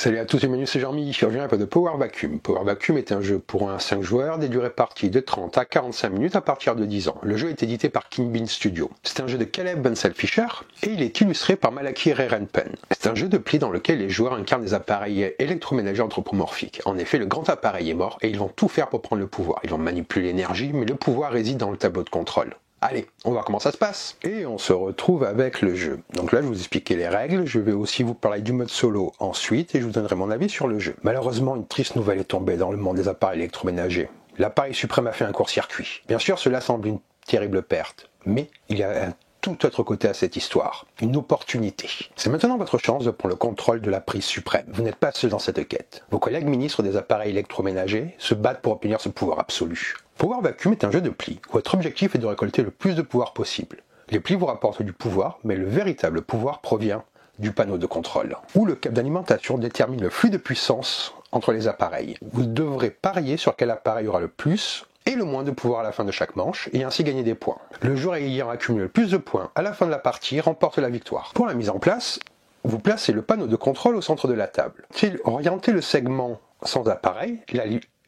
Salut à tous et bienvenue, c'est Jean-Mi. Je reviens un peu de Power Vacuum. Power Vacuum est un jeu pour 1 à 5 joueurs, des durées parties de 30 à 45 minutes à partir de 10 ans. Le jeu est édité par King Bean Studio. C'est un jeu de Caleb Bunsell-Fisher et il est illustré par Malaki Rerenpen. C'est un jeu de pli dans lequel les joueurs incarnent des appareils électroménagers anthropomorphiques. En effet, le grand appareil est mort et ils vont tout faire pour prendre le pouvoir. Ils vont manipuler l'énergie, mais le pouvoir réside dans le tableau de contrôle. Allez, on va voir comment ça se passe. Et on se retrouve avec le jeu. Donc là, je vais vous expliquer les règles, je vais aussi vous parler du mode solo ensuite, et je vous donnerai mon avis sur le jeu. Malheureusement, une triste nouvelle est tombée dans le monde des appareils électroménagers. L'appareil suprême a fait un court-circuit. Bien sûr, cela semble une terrible perte, mais il y a un tout autre côté à cette histoire, une opportunité. C'est maintenant votre chance de prendre le contrôle de la prise suprême. Vous n'êtes pas seul dans cette quête. Vos collègues ministres des appareils électroménagers se battent pour obtenir ce pouvoir absolu. Power Vacuum est un jeu de plis. Votre objectif est de récolter le plus de pouvoir possible. Les plis vous rapportent du pouvoir, mais le véritable pouvoir provient du panneau de contrôle, où le câble d'alimentation détermine le flux de puissance entre les appareils. Vous devrez parier sur quel appareil aura le plus et le moins de pouvoir à la fin de chaque manche, et ainsi gagner des points. Le joueur ayant accumulé le plus de points à la fin de la partie remporte la victoire. Pour la mise en place, vous placez le panneau de contrôle au centre de la table. Orientez le segment sans appareil,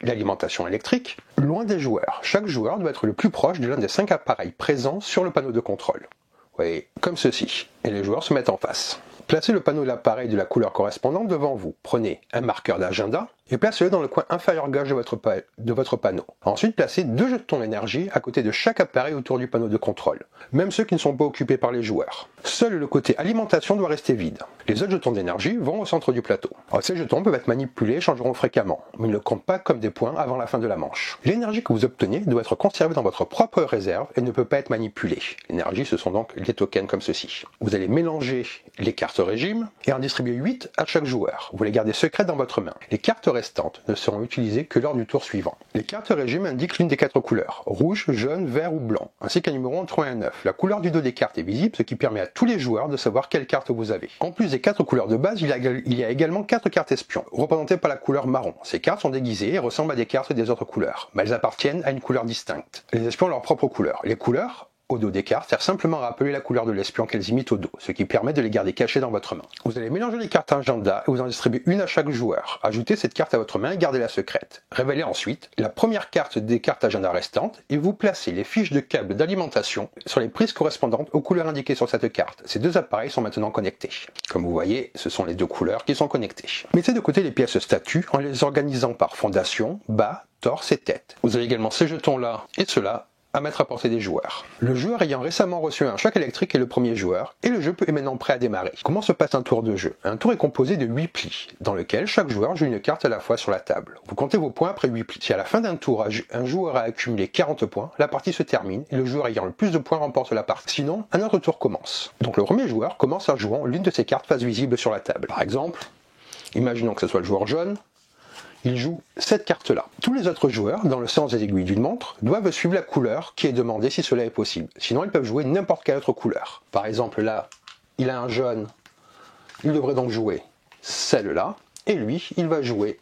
l'alimentation électrique, loin des joueurs. Chaque joueur doit être le plus proche de l'un des 5 appareils présents sur le panneau de contrôle. Oui, comme ceci. Et les joueurs se mettent en face. Placez le panneau de l'appareil de la couleur correspondante devant vous. Prenez un marqueur d'agenda et placez-le dans le coin inférieur gauche de votre panneau. Ensuite, placez 2 jetons d'énergie à côté de chaque appareil autour du panneau de contrôle, même ceux qui ne sont pas occupés par les joueurs. Seul le côté alimentation doit rester vide. Les autres jetons d'énergie vont au centre du plateau. Alors, ces jetons peuvent être manipulés et changeront fréquemment, mais ils ne comptent pas comme des points avant la fin de la manche. L'énergie que vous obtenez doit être conservée dans votre propre réserve et ne peut pas être manipulée. L'énergie, ce sont donc les tokens comme ceci. Vous allez mélanger les cartes régime et en distribuer 8 à chaque joueur. Vous les gardez secrètes dans votre main. Les cartes restantes ne seront utilisées que lors du tour suivant. Les cartes régime indiquent l'une des 4 couleurs, rouge, jaune, vert ou blanc, ainsi qu'un numéro entre 1 et 9. La couleur du dos des cartes est visible, ce qui permet à tous les joueurs de savoir quelle carte vous avez. En plus des 4 couleurs de base, il y a également 4 cartes espions, représentées par la couleur marron. Ces cartes sont déguisées et ressemblent à des cartes des autres couleurs, mais elles appartiennent à une couleur distincte. Les espions ont leur propre couleur. Les couleurs au dos des cartes servent simplement à rappeler la couleur de l'espion qu'elles imitent au dos, ce qui permet de les garder cachées dans votre main. Vous allez mélanger les cartes agenda et vous en distribuez une à chaque joueur. Ajoutez cette carte à votre main et gardez-la secrète. Révélez ensuite la première carte des cartes agenda restantes et vous placez les fiches de câbles d'alimentation sur les prises correspondantes aux couleurs indiquées sur cette carte. Ces 2 appareils sont maintenant connectés. Comme vous voyez, ce sont les 2 couleurs qui sont connectées. Mettez de côté les pièces statues en les organisant par fondation, bas, torse et tête. Vous avez également ces jetons-là et ceux-là à mettre à portée des joueurs. Le joueur ayant récemment reçu un choc électrique est le premier joueur, et le jeu est maintenant prêt à démarrer. Comment se passe un tour de jeu? Un tour est composé de 8 plis, dans lequel chaque joueur joue une carte à la fois sur la table. Vous comptez vos points après 8 plis. Si à la fin d'un tour, un joueur a accumulé 40 points, la partie se termine, et le joueur ayant le plus de points remporte la partie. Sinon, un autre tour commence. Donc le premier joueur commence en jouant l'une de ses cartes face visible sur la table. Par exemple, imaginons que ce soit le joueur jaune, il joue cette carte-là. Tous les autres joueurs, dans le sens des aiguilles d'une montre, doivent suivre la couleur qui est demandée si cela est possible. Sinon, ils peuvent jouer n'importe quelle autre couleur. Par exemple, là, il a un jaune, il devrait donc jouer celle-là, et lui, il va jouer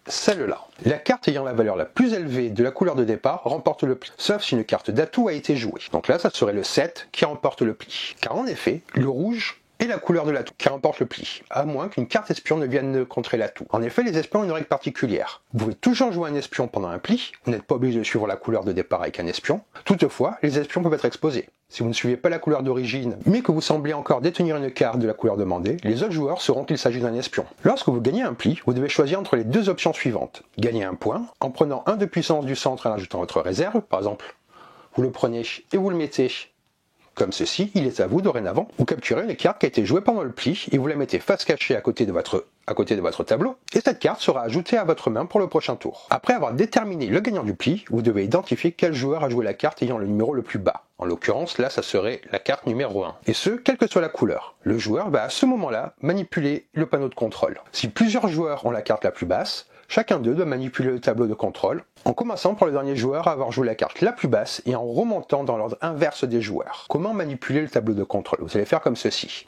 celle-là. La carte ayant la valeur la plus élevée de la couleur de départ remporte le pli, sauf si une carte d'atout a été jouée. Donc là, ça serait le 7 qui remporte le pli. Car en effet, le rouge et la couleur de l'atout qui remporte le pli, à moins qu'une carte espion ne vienne contrer l'atout. En effet, les espions ont une règle particulière. Vous pouvez toujours jouer un espion pendant un pli, vous n'êtes pas obligé de suivre la couleur de départ avec un espion. Toutefois, les espions peuvent être exposés. Si vous ne suivez pas la couleur d'origine, mais que vous semblez encore détenir une carte de la couleur demandée, les autres joueurs sauront qu'il s'agit d'un espion. Lorsque vous gagnez un pli, vous devez choisir entre les 2 options suivantes. Gagner un point, en prenant 1 de puissance du centre et en ajoutant votre réserve, par exemple, vous le prenez et vous le mettez comme ceci, il est à vous dorénavant. Vous capturez une carte qui a été jouée pendant le pli et vous la mettez face cachée à côté de votre tableau et cette carte sera ajoutée à votre main pour le prochain tour. Après avoir déterminé le gagnant du pli, vous devez identifier quel joueur a joué la carte ayant le numéro le plus bas. En l'occurrence, là, ça serait la carte numéro 1. Et ce, quelle que soit la couleur. Le joueur va à ce moment-là manipuler le panneau de contrôle. Si plusieurs joueurs ont la carte la plus basse, chacun d'eux doit manipuler le tableau de contrôle, en commençant par le dernier joueur à avoir joué la carte la plus basse et en remontant dans l'ordre inverse des joueurs. Comment manipuler le tableau de contrôle? Vous allez faire comme ceci.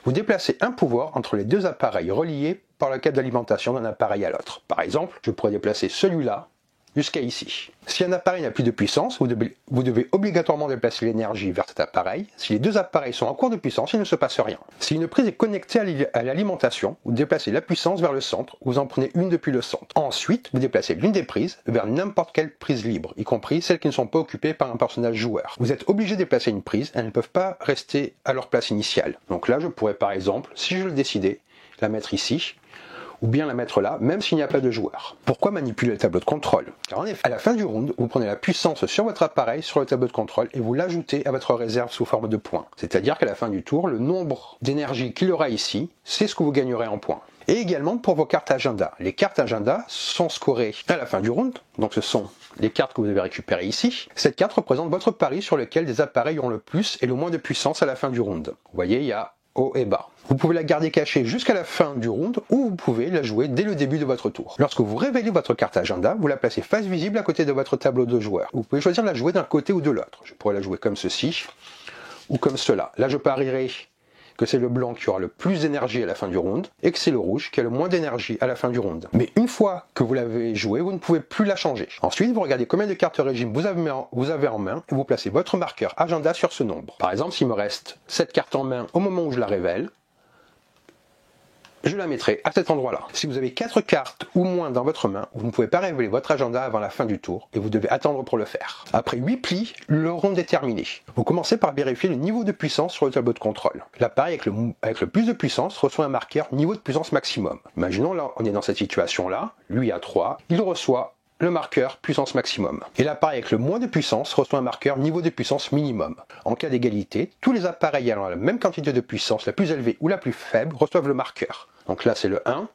Vous déplacez un pouvoir entre les 2 appareils reliés par le câble d'alimentation d'un appareil à l'autre. Par exemple, je pourrais déplacer celui-là jusqu'à ici. Si un appareil n'a plus de puissance, vous devez obligatoirement déplacer l'énergie vers cet appareil. Si les deux appareils sont en cours de puissance, il ne se passe rien. Si une prise est connectée à l'alimentation, vous déplacez la puissance vers le centre, vous en prenez une depuis le centre. Ensuite, vous déplacez l'une des prises vers n'importe quelle prise libre, y compris celles qui ne sont pas occupées par un personnage joueur. Vous êtes obligé de déplacer une prise, elles ne peuvent pas rester à leur place initiale. Donc là, je pourrais par exemple, si je le décidais, la mettre ici, ou bien la mettre là, même s'il n'y a pas de joueur. Pourquoi manipuler le tableau de contrôle? Car en effet, à la fin du round, vous prenez la puissance sur votre appareil, sur le tableau de contrôle, et vous l'ajoutez à votre réserve sous forme de points. C'est-à-dire qu'à la fin du tour, le nombre d'énergie qu'il aura ici, c'est ce que vous gagnerez en points. Et également pour vos cartes agenda. Les cartes agenda sont scorées à la fin du round, donc ce sont les cartes que vous avez récupérées ici. Cette carte représente votre pari sur lequel des appareils ont le plus et le moins de puissance à la fin du round. Vous voyez, il y a haut et bas. Vous pouvez la garder cachée jusqu'à la fin du round ou vous pouvez la jouer dès le début de votre tour. Lorsque vous révélez votre carte agenda, vous la placez face visible à côté de votre tableau de joueurs. Vous pouvez choisir de la jouer d'un côté ou de l'autre. Je pourrais la jouer comme ceci ou comme cela. Là, je parierai que c'est le blanc qui aura le plus d'énergie à la fin du round et que c'est le rouge qui a le moins d'énergie à la fin du round. Mais une fois que vous l'avez joué, vous ne pouvez plus la changer. Ensuite, vous regardez combien de cartes régime vous avez en main et vous placez votre marqueur agenda sur ce nombre. Par exemple, s'il me reste cette carte en main au moment où je la révèle, je la mettrai à cet endroit-là. Si vous avez 4 cartes ou moins dans votre main, vous ne pouvez pas révéler votre agenda avant la fin du tour et vous devez attendre pour le faire. Après 8 plis, le round est terminé. Vous commencez par vérifier le niveau de puissance sur le tableau de contrôle. L'appareil avec le plus de puissance reçoit un marqueur niveau de puissance maximum. Imaginons là, on est dans cette situation-là, lui a 3, il reçoit le marqueur puissance maximum. Et l'appareil avec le moins de puissance reçoit un marqueur niveau de puissance minimum. En cas d'égalité, tous les appareils ayant la même quantité de puissance, la plus élevée ou la plus faible, reçoivent le marqueur. Donc là c'est le 1,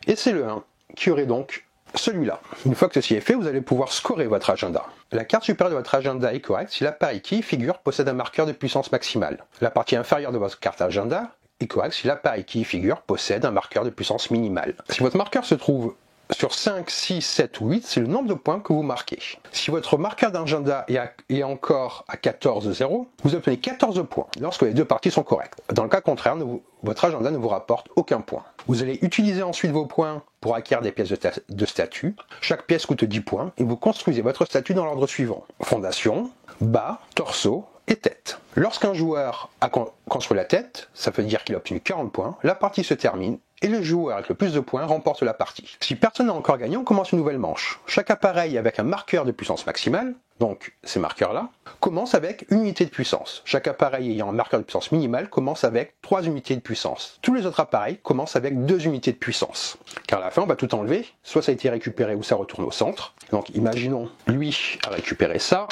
et c'est le 1 qui aurait donc celui-là. Une fois que ceci est fait, vous allez pouvoir scorer votre agenda. La carte supérieure de votre agenda est correcte si l'appareil qui y figure possède un marqueur de puissance maximale. La partie inférieure de votre carte agenda est correcte si l'appareil qui y figure possède un marqueur de puissance minimale. Si votre marqueur se trouve sur 5, 6, 7 ou 8, c'est le nombre de points que vous marquez. Si votre marqueur d'agenda est encore à 14,0, vous obtenez 14 points lorsque les deux parties sont correctes. Dans le cas contraire, votre agenda ne vous rapporte aucun point. Vous allez utiliser ensuite vos points pour acquérir des pièces de statue. Chaque pièce coûte 10 points et vous construisez votre statue dans l'ordre suivant. Fondation, bas, torseau et tête. Lorsqu'un joueur a construit la tête, ça veut dire qu'il a obtenu 40 points, la partie se termine et le joueur avec le plus de points remporte la partie. Si personne n'a encore gagné, on commence une nouvelle manche. Chaque appareil avec un marqueur de puissance maximale, donc ces marqueurs-là, commence avec une unité de puissance. Chaque appareil ayant un marqueur de puissance minimale commence avec 3 unités de puissance. Tous les autres appareils commencent avec 2 unités de puissance. Car à la fin, on va tout enlever, soit ça a été récupéré ou ça retourne au centre. Donc imaginons, lui a récupéré ça,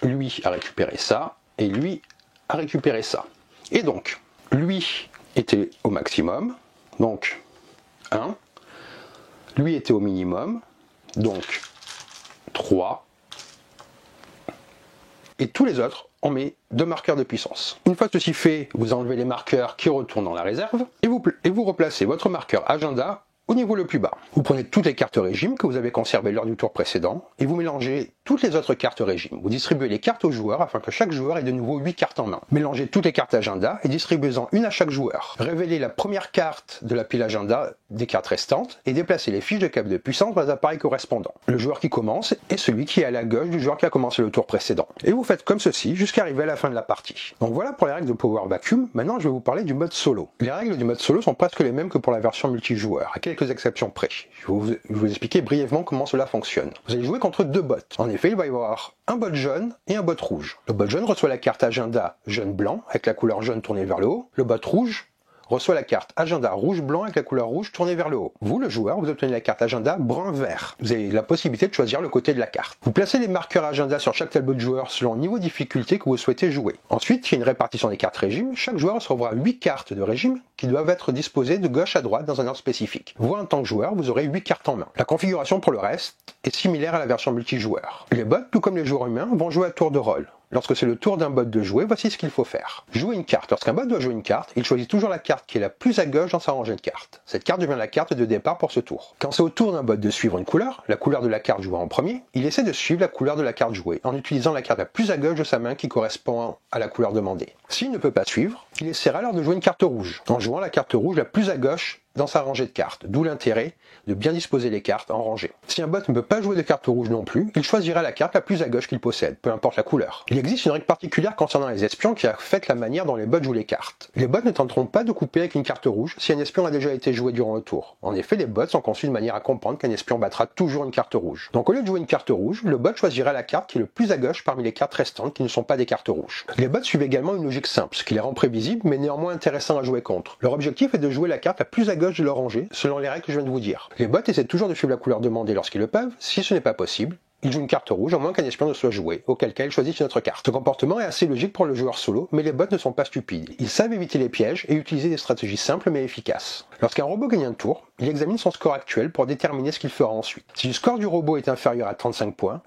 lui a récupéré ça, et lui a récupéré ça. Et donc, lui était au maximum, donc 1, lui était au minimum, donc 3, et tous les autres, on met 2 marqueurs de puissance. Une fois ceci fait, vous enlevez les marqueurs qui retournent dans la réserve, et vous replacez votre marqueur agenda au niveau le plus bas. Vous prenez toutes les cartes régime que vous avez conservées lors du tour précédent et vous mélangez toutes les autres cartes régime. Vous distribuez les cartes aux joueurs afin que chaque joueur ait de nouveau 8 cartes en main. Mélangez toutes les cartes agenda et distribuez-en une à chaque joueur. Révélez la première carte de la pile agenda des cartes restantes et déplacez les fiches de câble de puissance dans les appareils correspondants. Le joueur qui commence est celui qui est à la gauche du joueur qui a commencé le tour précédent. Et vous faites comme ceci jusqu'à arriver à la fin de la partie. Donc voilà pour les règles de Power Vacuum. Maintenant je vais vous parler du mode solo. Les règles du mode solo sont presque les mêmes que pour la version multijoueur, à quelques exceptions près. Je vais vous expliquer brièvement comment cela fonctionne. Vous allez jouer contre 2 bots. En effet, il va y avoir un bot jaune et un bot rouge. Le bot jaune reçoit la carte agenda jaune-blanc avec la couleur jaune tournée vers le haut. Le bot rouge reçoit la carte agenda rouge-blanc avec la couleur rouge tournée vers le haut. Vous, le joueur, vous obtenez la carte agenda brun-vert. Vous avez la possibilité de choisir le côté de la carte. Vous placez les marqueurs agenda sur chaque tableau de joueur selon le niveau de difficulté que vous souhaitez jouer. Ensuite, il y a une répartition des cartes régime. Chaque joueur recevra 8 cartes de régime qui doivent être disposées de gauche à droite dans un ordre spécifique. Vous, en tant que joueur, vous aurez 8 cartes en main. La configuration pour le reste est similaire à la version multijoueur. Les bots, tout comme les joueurs humains, vont jouer à tour de rôle. Lorsque c'est le tour d'un bot de jouer, voici ce qu'il faut faire. Jouer une carte. Lorsqu'un bot doit jouer une carte, il choisit toujours la carte qui est la plus à gauche dans sa rangée de cartes. Cette carte devient la carte de départ pour ce tour. Quand c'est au tour d'un bot de suivre une couleur, la couleur de la carte jouée en premier, il essaie de suivre la couleur de la carte jouée en utilisant la carte la plus à gauche de sa main qui correspond à la couleur demandée. S'il ne peut pas suivre, il essaiera alors de jouer une carte rouge, en jouant la carte rouge la plus à gauche dans sa rangée de cartes, d'où l'intérêt de bien disposer les cartes en rangée. Si un bot ne peut pas jouer de carte rouge non plus, il choisira la carte la plus à gauche qu'il possède, peu importe la couleur. Il existe une règle particulière concernant les espions qui affecte la manière dont les bots jouent les cartes. Les bots ne tenteront pas de couper avec une carte rouge si un espion a déjà été joué durant le tour. En effet, les bots sont conçus de manière à comprendre qu'un espion battra toujours une carte rouge. Donc au lieu de jouer une carte rouge, le bot choisira la carte qui est le plus à gauche parmi les cartes restantes qui ne sont pas des cartes rouges. Les bots suivent également une logique simple, ce qui les rend prévisibles mais néanmoins intéressants à jouer contre. Leur objectif est de jouer la carte la plus à gauche de leur rangée, selon les règles que je viens de vous dire. Les bots essaient toujours de suivre la couleur demandée lorsqu'ils le peuvent. Si ce n'est pas possible, ils jouent une carte rouge, à moins qu'un espion ne soit joué, auquel cas ils choisissent une autre carte. Ce comportement est assez logique pour le joueur solo, mais les bots ne sont pas stupides. Ils savent éviter les pièges et utiliser des stratégies simples mais efficaces. Lorsqu'un robot gagne un tour, il examine son score actuel pour déterminer ce qu'il fera ensuite. Si le score du robot est inférieur à 35 points,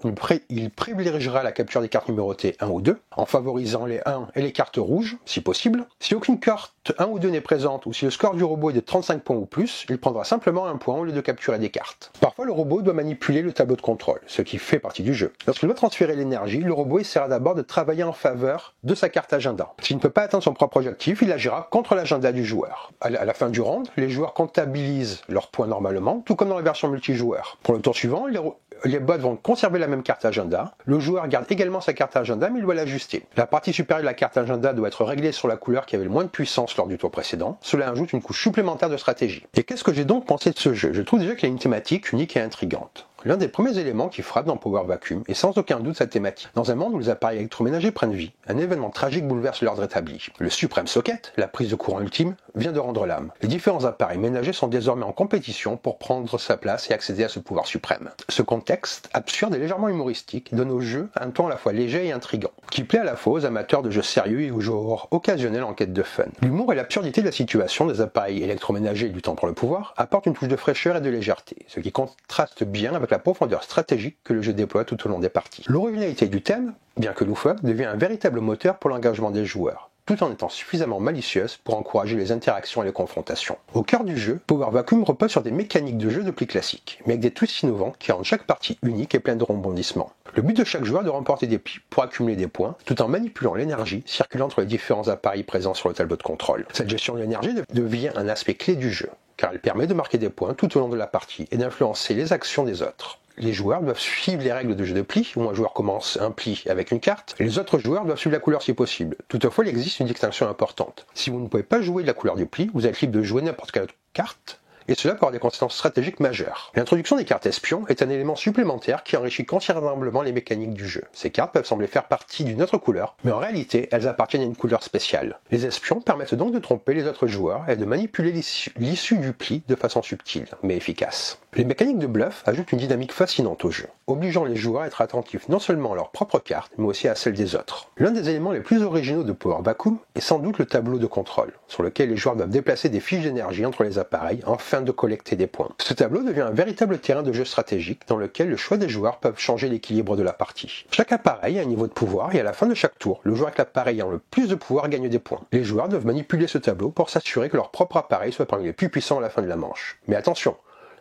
il privilégiera la capture des cartes numérotées 1 ou 2, en favorisant les 1 et les cartes rouges, si possible. Si aucune carte 1 ou 2 n'est présente, ou si le score du robot est de 35 points ou plus, il prendra simplement un point au lieu de capturer des cartes. Parfois, le robot doit manipuler le tableau de contrôle, ce qui fait partie du jeu. Lorsqu'il doit transférer l'énergie, le robot essaiera d'abord de travailler en faveur de sa carte agenda. S'il ne peut pas atteindre son propre objectif, il agira contre l'agenda du joueur. À la fin du round, les joueurs comptabilisent leurs points normalement, tout comme dans la version multijoueur. Pour le tour suivant, les bots vont conserver la même carte agenda. Le joueur garde également sa carte agenda, mais il doit l'ajuster. La partie supérieure de la carte agenda doit être réglée sur la couleur qui avait le moins de puissance lors du tour précédent. Cela ajoute une couche supplémentaire de stratégie. Et qu'est-ce que j'ai donc pensé de ce jeu? Je trouve déjà qu'il a une thématique unique et intrigante. L'un des premiers éléments qui frappe dans Power Vacuum est sans aucun doute sa thématique. Dans un monde où les appareils électroménagers prennent vie, un événement tragique bouleverse l'ordre établi. Le suprême socket, la prise de courant ultime, vient de rendre l'âme. Les différents appareils ménagers sont désormais en compétition pour prendre sa place et accéder à ce pouvoir suprême. Ce contexte, absurde et légèrement humoristique, donne au jeu un ton à la fois léger et intrigant, qui plaît à la fois aux amateurs de jeux sérieux et aux joueurs occasionnels en quête de fun. L'humour et l'absurdité de la situation des appareils électroménagers luttant pour le pouvoir apportent une touche de fraîcheur et de légèreté, ce qui contraste bien avec la profondeur stratégique que le jeu déploie tout au long des parties. L'originalité du thème, bien que loufoque, devient un véritable moteur pour l'engagement des joueurs, tout en étant suffisamment malicieuse pour encourager les interactions et les confrontations. Au cœur du jeu, Power Vacuum repose sur des mécaniques de jeu de pli classiques, mais avec des twists innovants qui rendent chaque partie unique et pleine de rebondissements. Le but de chaque joueur est de remporter des plis pour accumuler des points, tout en manipulant l'énergie circulant entre les différents appareils présents sur le tableau de contrôle. Cette gestion de l'énergie devient un aspect clé du jeu, car elle permet de marquer des points tout au long de la partie et d'influencer les actions des autres. Les joueurs doivent suivre les règles de jeu de pli, où un joueur commence un pli avec une carte, et les autres joueurs doivent suivre la couleur si possible. Toutefois, il existe une distinction importante. Si vous ne pouvez pas jouer de la couleur du pli, vous êtes libre de jouer n'importe quelle autre carte, et cela peut avoir des conséquences stratégiques majeures. L'introduction des cartes espions est un élément supplémentaire qui enrichit considérablement les mécaniques du jeu. Ces cartes peuvent sembler faire partie d'une autre couleur, mais en réalité, elles appartiennent à une couleur spéciale. Les espions permettent donc de tromper les autres joueurs et de manipuler l'issue du pli de façon subtile, mais efficace. Les mécaniques de bluff ajoutent une dynamique fascinante au jeu, obligeant les joueurs à être attentifs non seulement à leurs propres cartes, mais aussi à celles des autres. L'un des éléments les plus originaux de Power Vacuum est sans doute le tableau de contrôle, sur lequel les joueurs doivent déplacer des fiches d'énergie entre les appareils afin de collecter des points. Ce tableau devient un véritable terrain de jeu stratégique dans lequel le choix des joueurs peuvent changer l'équilibre de la partie. Chaque appareil a un niveau de pouvoir et à la fin de chaque tour, le joueur avec l'appareil ayant le plus de pouvoir gagne des points. Les joueurs doivent manipuler ce tableau pour s'assurer que leur propre appareil soit parmi les plus puissants à la fin de la manche. Mais attention!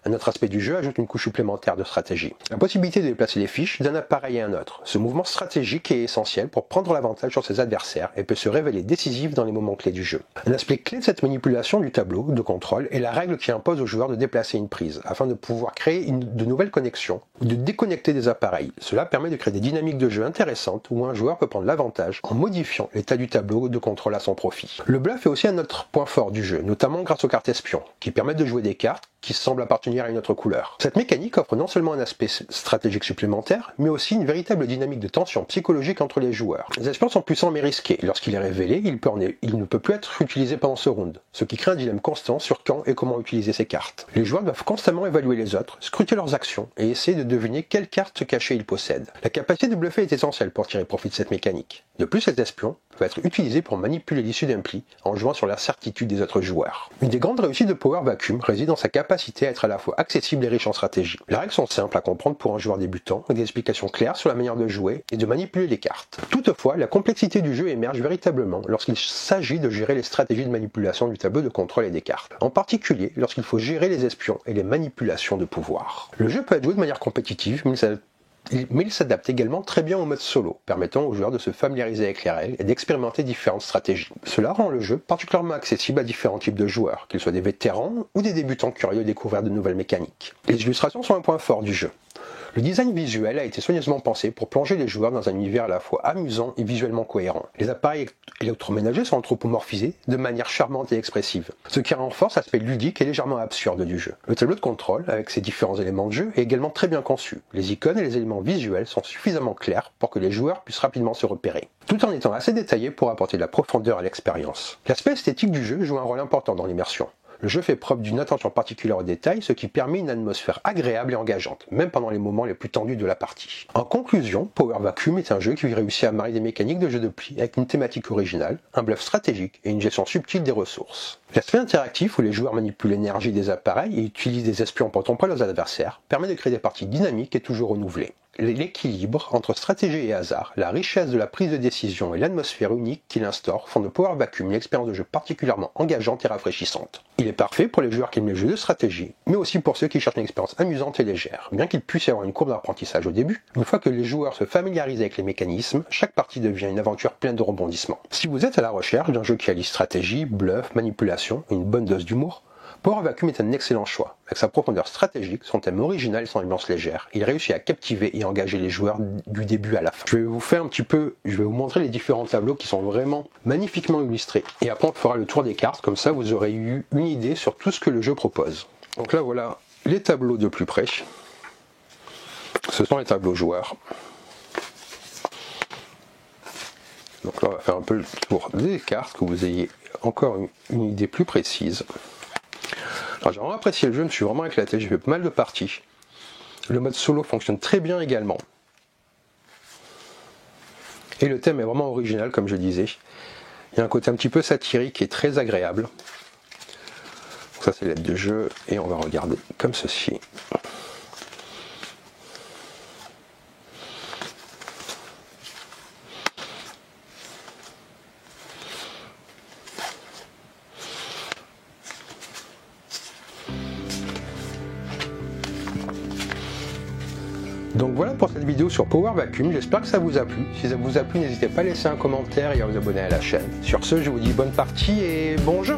Un autre aspect du jeu ajoute une couche supplémentaire de stratégie. La possibilité de déplacer les fiches d'un appareil à un autre. Ce mouvement stratégique est essentiel pour prendre l'avantage sur ses adversaires et peut se révéler décisif dans les moments clés du jeu. Un aspect clé de cette manipulation du tableau de contrôle est la règle qui impose aux joueurs de déplacer une prise, afin de pouvoir créer de nouvelles connexions ou de déconnecter des appareils. Cela permet de créer des dynamiques de jeu intéressantes où un joueur peut prendre l'avantage en modifiant l'état du tableau de contrôle à son profit. Le bluff est aussi un autre point fort du jeu, notamment grâce aux cartes espions, qui permettent de jouer des cartes qui semblent appartenir à une autre couleur. Cette mécanique offre non seulement un aspect stratégique supplémentaire, mais aussi une véritable dynamique de tension psychologique entre les joueurs. Les espions sont puissants mais risqués. Lorsqu'il est révélé, il ne peut plus être utilisé pendant ce round, ce qui crée un dilemme constant sur quand et comment utiliser ces cartes. Les joueurs doivent constamment évaluer les autres, scruter leurs actions et essayer de deviner quelle carte cachée ils possèdent. La capacité de bluffer est essentielle pour tirer profit de cette mécanique. De plus, ces espions peuvent être utilisés pour manipuler l'issue d'un pli en jouant sur la certitude des autres joueurs. Une des grandes réussites de Power Vacuum réside dans sa capacité à être à la fois accessible et riche en stratégie. Les règles sont simples à comprendre pour un joueur débutant, avec des explications claires sur la manière de jouer et de manipuler les cartes. Toutefois, la complexité du jeu émerge véritablement lorsqu'il s'agit de gérer les stratégies de manipulation du tableau de contrôle et des cartes, en particulier lorsqu'il faut gérer les espions et les manipulations de pouvoir. Le jeu peut être joué de manière compétitive, mais mais il s'adapte également très bien au mode solo, permettant aux joueurs de se familiariser avec les règles et d'expérimenter différentes stratégies. Cela rend le jeu particulièrement accessible à différents types de joueurs, qu'ils soient des vétérans ou des débutants curieux de découvrir de nouvelles mécaniques. Les illustrations sont un point fort du jeu. Le design visuel a été soigneusement pensé pour plonger les joueurs dans un univers à la fois amusant et visuellement cohérent. Les appareils électroménagers sont anthropomorphisés de manière charmante et expressive, ce qui renforce l'aspect ludique et légèrement absurde du jeu. Le tableau de contrôle, avec ses différents éléments de jeu, est également très bien conçu. Les icônes et les éléments visuels sont suffisamment clairs pour que les joueurs puissent rapidement se repérer, tout en étant assez détaillés pour apporter de la profondeur à l'expérience. L'aspect esthétique du jeu joue un rôle important dans l'immersion. Le jeu fait preuve d'une attention particulière aux détails, ce qui permet une atmosphère agréable et engageante, même pendant les moments les plus tendus de la partie. En conclusion, Power Vacuum est un jeu qui réussit à marier des mécaniques de jeu de pli avec une thématique originale, un bluff stratégique et une gestion subtile des ressources. L'aspect interactif où les joueurs manipulent l'énergie des appareils et utilisent des espions pour tromper leurs adversaires permet de créer des parties dynamiques et toujours renouvelées. L'équilibre entre stratégie et hasard, la richesse de la prise de décision et l'atmosphère unique qu'il instaure font de Power Vacuum une expérience de jeu particulièrement engageante et rafraîchissante. Il est parfait pour les joueurs qui aiment les jeux de stratégie, mais aussi pour ceux qui cherchent une expérience amusante et légère. Bien qu'il puisse y avoir une courbe d'apprentissage au début, une fois que les joueurs se familiarisent avec les mécanismes, chaque partie devient une aventure pleine de rebondissements. Si vous êtes à la recherche d'un jeu qui allie stratégie, bluff, manipulation et une bonne dose d'humour, Power Vacuum est un excellent choix. Avec sa profondeur stratégique, son thème original et son ambiance légère, il réussit à captiver et engager les joueurs du début à la fin. Je vais vous montrer les différents tableaux qui sont vraiment magnifiquement illustrés. Et après on fera le tour des cartes, comme ça vous aurez eu une idée sur tout ce que le jeu propose. Donc là voilà les tableaux de plus près. Ce sont les tableaux joueurs. Donc là on va faire un peu le tour des cartes, que vous ayez encore une idée plus précise. Alors j'ai vraiment apprécié le jeu, je me suis vraiment éclaté, j'ai fait pas mal de parties. Le mode solo fonctionne très bien également. Et le thème est vraiment original, comme je disais. Il y a un côté un petit peu satirique qui est très agréable. Donc ça c'est l'aide de jeu, et on va regarder comme ceci. Donc voilà pour cette vidéo sur Power Vacuum, j'espère que ça vous a plu. Si ça vous a plu, n'hésitez pas à laisser un commentaire et à vous abonner à la chaîne. Sur ce, je vous dis bonne partie et bon jeu!